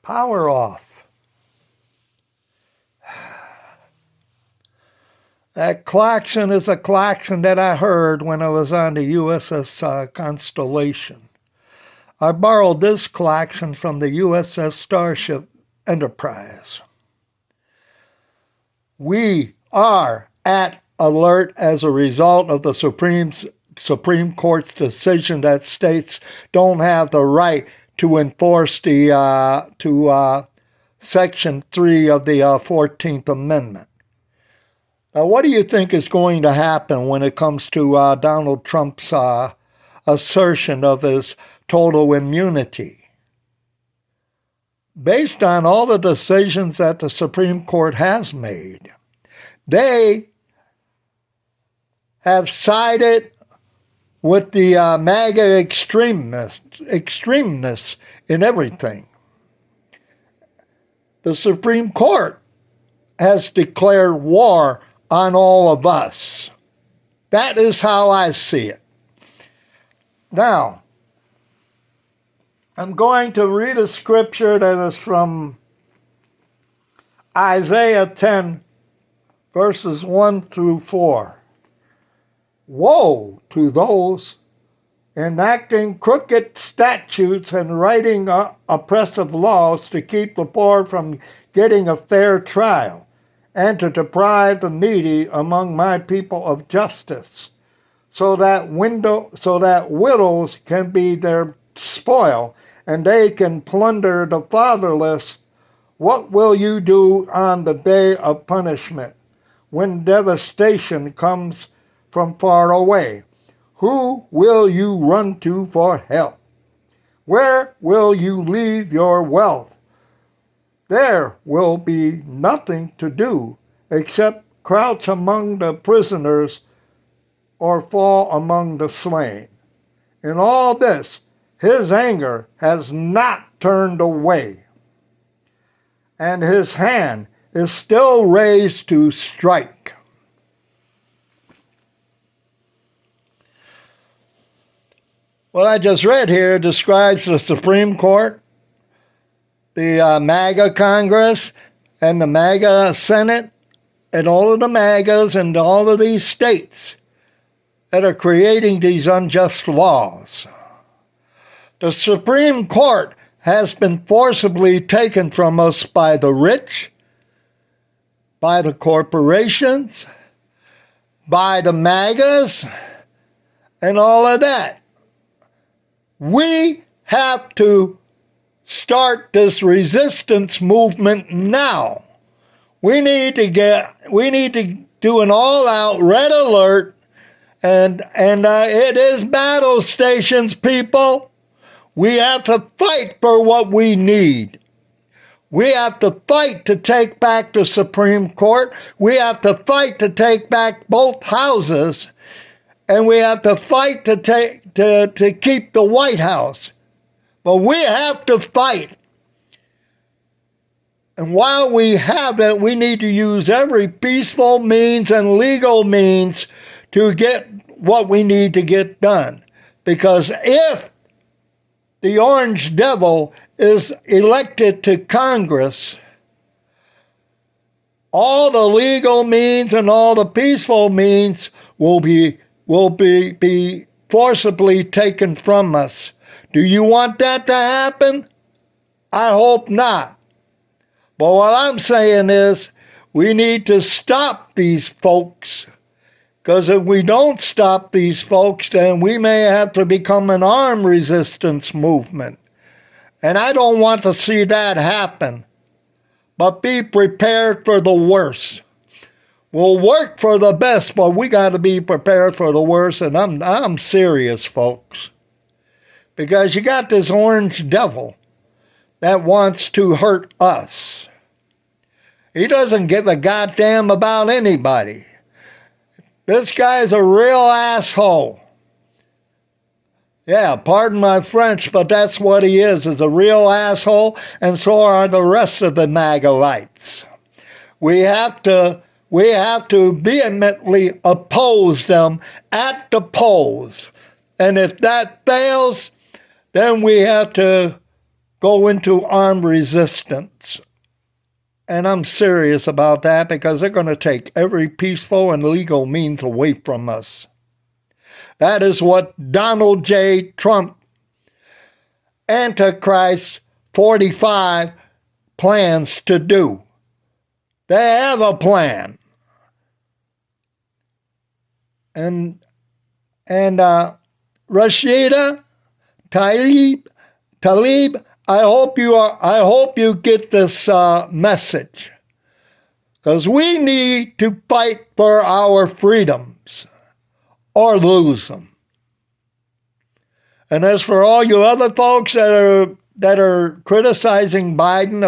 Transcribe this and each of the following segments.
Power off. That klaxon is a klaxon that I heard when I was on the USS Constellation. I borrowed this klaxon from the USS Starship Enterprise. We are at alert as a result of the Supreme Court's decision that states don't have the right to enforce the Section 3 of the 14th Amendment. Now, what do you think is going to happen when it comes to Donald Trump's assertion of his total immunity? Based on all the decisions that the Supreme Court has made, they have sided with the MAGA extremists in everything. The Supreme Court has declared war on all of us. That is how I see it. Now, I'm going to read a scripture that is from Isaiah 10, verses 1 through 4. Woe to those enacting crooked statutes and writing oppressive laws to keep the poor from getting a fair trial, and to deprive the needy among my people of justice, so that widows can be their spoil, and they can plunder the fatherless. What will you do on the day of punishment, when devastation comes from far away? Who will you run to for help? Where will you leave your wealth? There will be nothing to do except crouch among the prisoners or fall among the slain. In all this, his anger has not turned away, and his hand is still raised to strike. What I just read here describes the Supreme Court, the MAGA Congress, and the MAGA Senate, and all of the MAGAs and all of these states that are creating these unjust laws. The Supreme Court has been forcibly taken from us by the rich, by the corporations, by the MAGAs, and all of that. We have to start this resistance movement now. We need to do an all-out red alert, and it is battle stations, people. We have to fight for what we need. We have to fight to take back the Supreme Court. We have to fight to take back both houses, and we have to fight to keep the White House. But we have to fight. And while we have it, we need to use every peaceful means and legal means to get what we need to get done. Because if the Orange Devil is elected to Congress, all the legal means and all the peaceful means will be forcibly taken from us. Do you want that to happen? I hope not. But what I'm saying is we need to stop these folks. Because if we don't stop these folks, then we may have to become an armed resistance movement. And I don't want to see that happen. But be prepared for the worst. We'll work for the best, but we got to be prepared for the worst. And I'm serious, folks. Because you got this Orange Devil that wants to hurt us. He doesn't give a goddamn about anybody. This guy's a real asshole. Yeah, pardon my French, but that's what he is a real asshole, and so are the rest of the MAGA-lites. We have to vehemently oppose them at the polls. And if that fails, then we have to go into armed resistance. And I'm serious about that because they're going to take every peaceful and legal means away from us. That is what Donald J. Trump, Antichrist 45, plans to do. They have a plan. And Rashida Tlaib, I hope you get this message, because we need to fight for our freedoms or lose them. And as for all you other folks that are criticizing Biden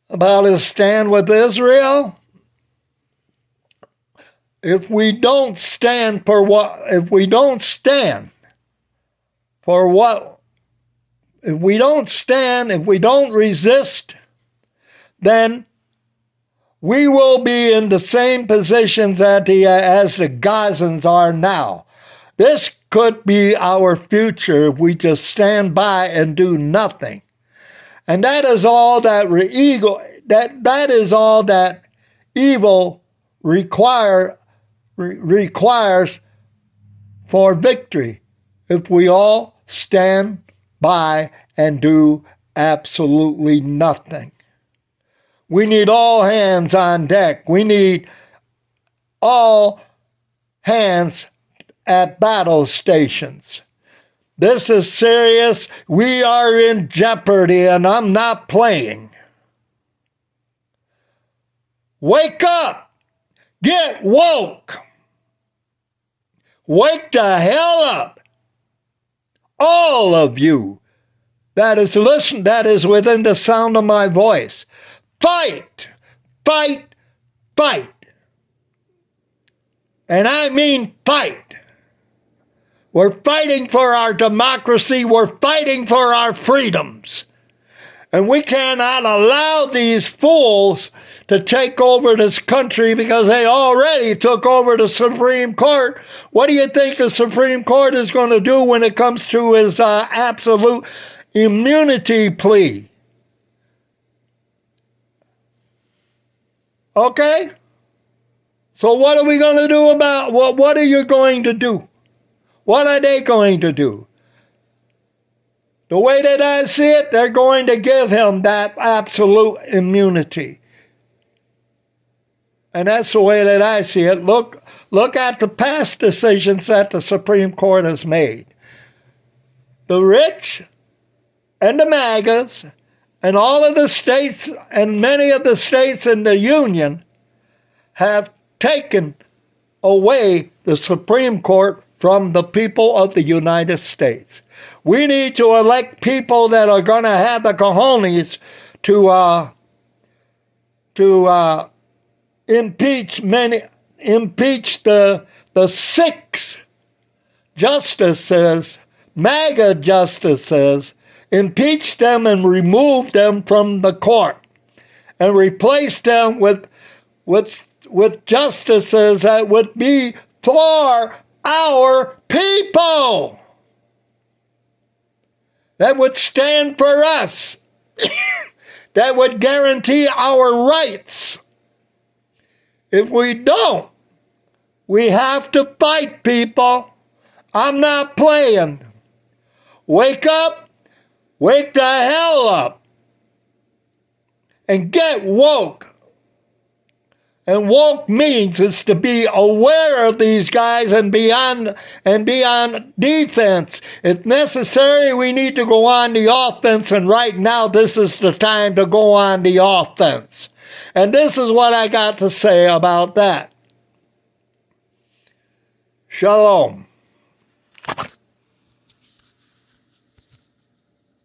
about his stand with Israel, if we don't stand, if we don't resist, then we will be in the same positions as the Gazans are now. This could be our future if we just stand by and do nothing. And that is all that evil requires for victory, if we all stand by and do absolutely nothing. We need all hands on deck. We need all hands at battle stations. This is serious. We are in jeopardy, and I'm not playing. Wake up! Get woke! Wake the hell up! All of you that is within the sound of my voice. Fight! Fight! Fight! And I mean fight. We're fighting for our democracy. We're fighting for our freedoms. And we cannot allow these fools to take over this country, because they already took over the Supreme Court. What do you think the Supreme Court is going to do when it comes to his absolute immunity plea? Okay? So what are we going to do about, what are you going to do? What are they going to do? The way that I see it, they're going to give him that absolute immunity. And that's the way that I see it. Look at the past decisions that the Supreme Court has made. The rich and the MAGAs and all of the states and many of the states in the Union have taken away the Supreme Court from the people of the United States. We need to elect people that are going to have the cojones to impeach the 6 justices, MAGA justices, impeach them and remove them from the court, and replace them with justices that would be for our people, that would stand for us, that would guarantee our rights. If we don't, we have to fight, people. I'm not playing. Wake up, wake the hell up, and get woke. And woke means is to be aware of these guys and be on defense. If necessary, we need to go on the offense, and right now this is the time to go on the offense. And this is what I got to say about that. Shalom.